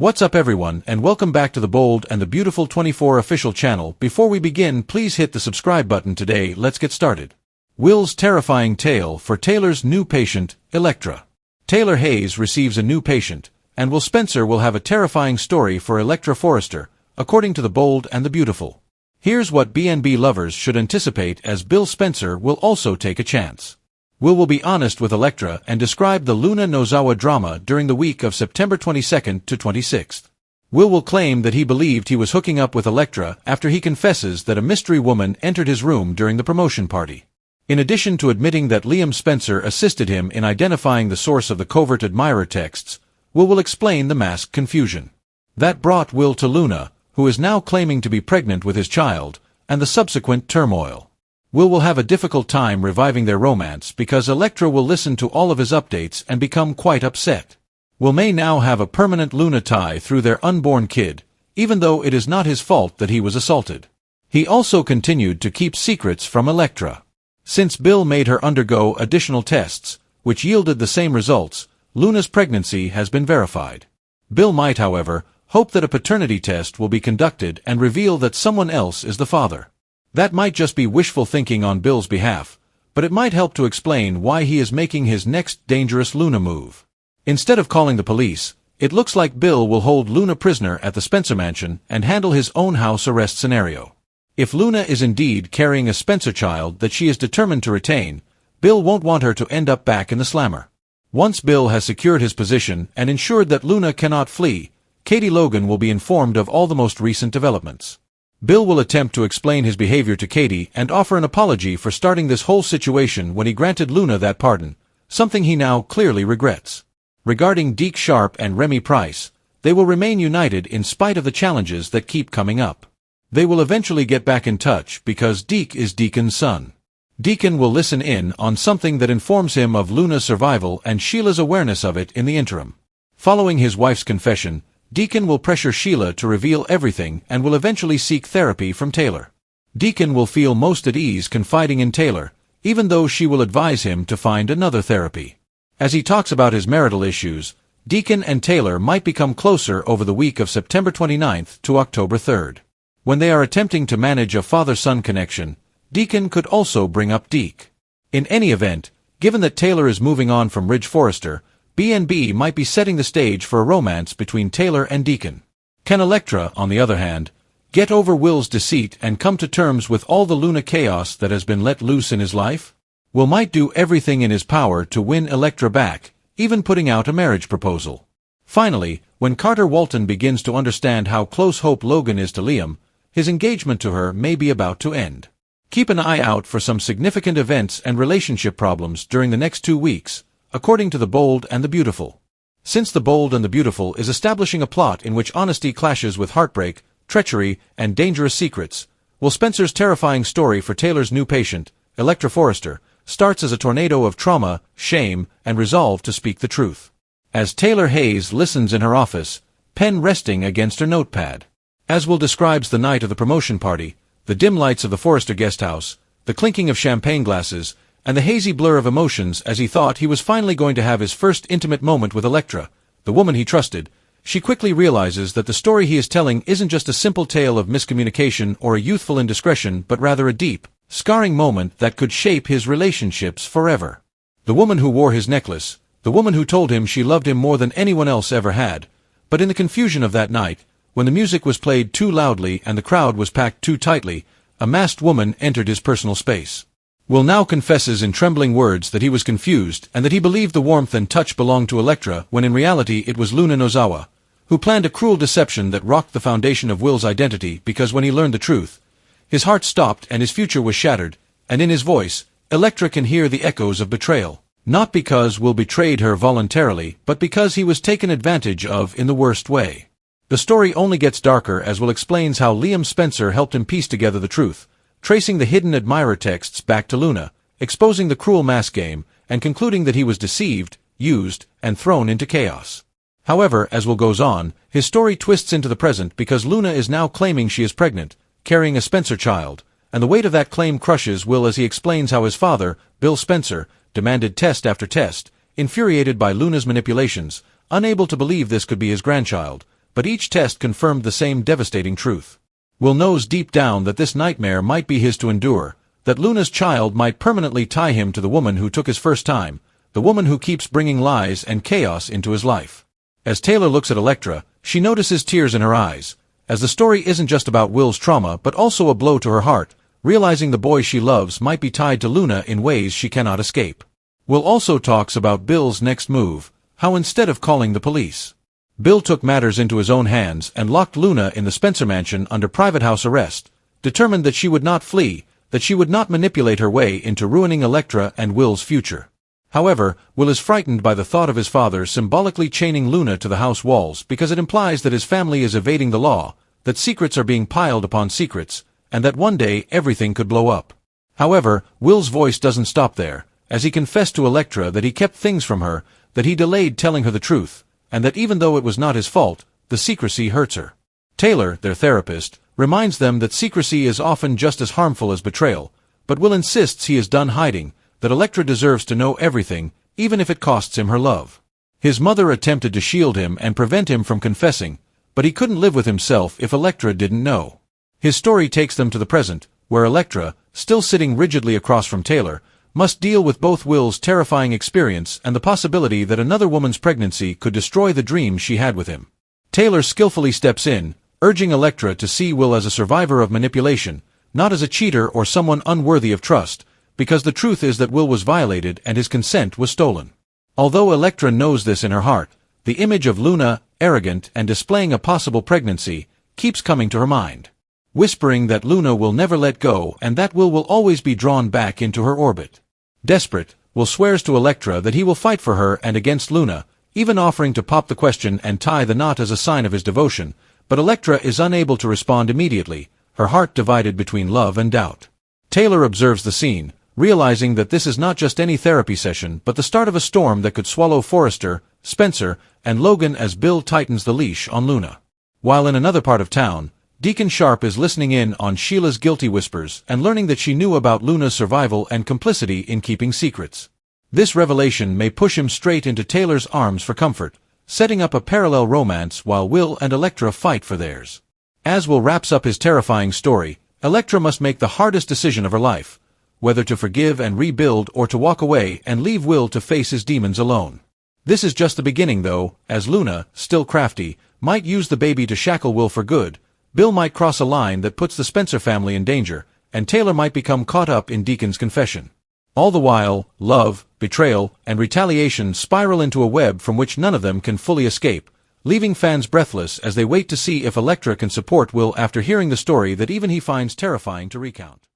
What's up everyone, and welcome back to the Bold and the Beautiful 24 official channel. Before we begin, please hit the subscribe button today. Let's get started. Will's terrifying tale for Taylor's new patient, Electra. Taylor Hayes receives a new patient, and Will Spencer will have a terrifying story for Electra Forrester, according to the Bold and the Beautiful. Here's what BNB lovers should anticipate, as Bill Spencer will also take a chance. Will be honest with Electra and describe the Luna Nozawa drama during the week of September 22nd to 26th. Will claim that he believed he was hooking up with Electra after he confesses that a mystery woman entered his room during the promotion party. In addition to admitting that Liam Spencer assisted him in identifying the source of the covert admirer texts, Will explain the masked confusion that brought Will to Luna, who is now claiming to be pregnant with his child, and the subsequent turmoil. Will have a difficult time reviving their romance because Electra will listen to all of his updates and become quite upset. Will may now have a permanent Luna tie through their unborn kid, even though it is not his fault that he was assaulted. He also continued to keep secrets from Electra. Since Bill made her undergo additional tests, which yielded the same results, Luna's pregnancy has been verified. Bill might, however, hope that a paternity test will be conducted and reveal that someone else is the father. That might just be wishful thinking on Bill's behalf, but it might help to explain why he is making his next dangerous Luna move. Instead of calling the police, it looks like Bill will hold Luna prisoner at the Spencer mansion and handle his own house arrest scenario. If Luna is indeed carrying a Spencer child that she is determined to retain, Bill won't want her to end up back in the slammer. Once Bill has secured his position and ensured that Luna cannot flee, Katie Logan will be informed of all the most recent developments. Bill will attempt to explain his behavior to Katie and offer an apology for starting this whole situation when he granted Luna that pardon, something he now clearly regrets. Regarding Deke Sharp and Remy Price, they will remain united in spite of the challenges that keep coming up. They will eventually get back in touch because Deke is Deacon's son. Deacon will listen in on something that informs him of Luna's survival and Sheila's awareness of it in the interim. Following his wife's confession, Deacon will pressure Sheila to reveal everything and will eventually seek therapy from Taylor. Deacon will feel most at ease confiding in Taylor, even though she will advise him to find another therapy. As he talks about his marital issues, Deacon and Taylor might become closer over the week of September 29th to October 3rd. When they are attempting to manage a father-son connection, Deacon could also bring up Deke. In any event, given that Taylor is moving on from Ridge Forrester, BNB might be setting the stage for a romance between Taylor and Deacon. Can Electra, on the other hand, get over Will's deceit and come to terms with all the Luna chaos that has been let loose in his life? Will might do everything in his power to win Electra back, even putting out a marriage proposal. Finally, when Carter Walton begins to understand how close Hope Logan is to Liam, his engagement to her may be about to end. Keep an eye out for some significant events and relationship problems during the next 2 weeks, according to the Bold and the Beautiful. Since the Bold and the Beautiful is establishing a plot in which honesty clashes with heartbreak, treachery, and dangerous secrets, Will Spencer's terrifying story for Taylor's new patient, Electra Forrester, starts as a tornado of trauma, shame, and resolve to speak the truth. As Taylor Hayes listens in her office, pen resting against her notepad. As Will describes the night of the promotion party, the dim lights of the Forrester guest house, the clinking of champagne glasses, and the hazy blur of emotions as he thought he was finally going to have his first intimate moment with Electra, the woman he trusted, she quickly realizes that the story he is telling isn't just a simple tale of miscommunication or a youthful indiscretion but rather a deep, scarring moment that could shape his relationships forever. The woman who wore his necklace, the woman who told him she loved him more than anyone else ever had, but in the confusion of that night, when the music was played too loudly and the crowd was packed too tightly, a masked woman entered his personal space. Will now confesses in trembling words that he was confused and that he believed the warmth and touch belonged to Electra when in reality it was Luna Nozawa, who planned a cruel deception that rocked the foundation of Will's identity because when he learned the truth, his heart stopped and his future was shattered, and in his voice, Electra can hear the echoes of betrayal. Not because Will betrayed her voluntarily, but because he was taken advantage of in the worst way. The story only gets darker as Will explains how Liam Spencer helped him piece together the truth, tracing the hidden admirer texts back to Luna, exposing the cruel mask game, and concluding that he was deceived, used, and thrown into chaos. However, as Will goes on, his story twists into the present because Luna is now claiming she is pregnant, carrying a Spencer child, and the weight of that claim crushes Will as he explains how his father, Bill Spencer, demanded test after test, infuriated by Luna's manipulations, unable to believe this could be his grandchild, but each test confirmed the same devastating truth. Will knows deep down that this nightmare might be his to endure, that Luna's child might permanently tie him to the woman who took his first time, the woman who keeps bringing lies and chaos into his life. As Taylor looks at Electra, she notices tears in her eyes, as the story isn't just about Will's trauma but also a blow to her heart, realizing the boy she loves might be tied to Luna in ways she cannot escape. Will also talks about Bill's next move, how instead of calling the police, Bill took matters into his own hands and locked Luna in the Spencer mansion under private house arrest, determined that she would not flee, that she would not manipulate her way into ruining Electra and Will's future. However, Will is frightened by the thought of his father symbolically chaining Luna to the house walls because it implies that his family is evading the law, that secrets are being piled upon secrets, and that one day everything could blow up. However, Will's voice doesn't stop there, as he confessed to Electra that he kept things from her, that he delayed telling her the truth, and that even though it was not his fault, the secrecy hurts her. Taylor, their therapist, reminds them that secrecy is often just as harmful as betrayal, but Will insists he is done hiding, that Electra deserves to know everything, even if it costs him her love. His mother attempted to shield him and prevent him from confessing, but he couldn't live with himself if Electra didn't know. His story takes them to the present, where Electra, still sitting rigidly across from Taylor, must deal with both Will's terrifying experience and the possibility that another woman's pregnancy could destroy the dream she had with him. Taylor skillfully steps in, urging Electra to see Will as a survivor of manipulation, not as a cheater or someone unworthy of trust, because the truth is that Will was violated and his consent was stolen. Although Electra knows this in her heart, the image of Luna, arrogant and displaying a possible pregnancy, keeps coming to her mind, whispering that Luna will never let go and that Will always be drawn back into her orbit. Desperate, Will swears to Electra that he will fight for her and against Luna, even offering to pop the question and tie the knot as a sign of his devotion, but Electra is unable to respond immediately, her heart divided between love and doubt. Taylor observes the scene, realizing that this is not just any therapy session but the start of a storm that could swallow Forrester, Spencer, and Logan as Bill tightens the leash on Luna. While in another part of town, Deacon Sharp is listening in on Sheila's guilty whispers and learning that she knew about Luna's survival and complicity in keeping secrets. This revelation may push him straight into Taylor's arms for comfort, setting up a parallel romance while Will and Electra fight for theirs. As Will wraps up his terrifying story, Electra must make the hardest decision of her life, whether to forgive and rebuild or to walk away and leave Will to face his demons alone. This is just the beginning though, as Luna, still crafty, might use the baby to shackle Will for good, Bill might cross a line that puts the Spencer family in danger, and Taylor might become caught up in Deacon's confession. All the while, love, betrayal, and retaliation spiral into a web from which none of them can fully escape, leaving fans breathless as they wait to see if Electra can support Will after hearing the story that even he finds terrifying to recount.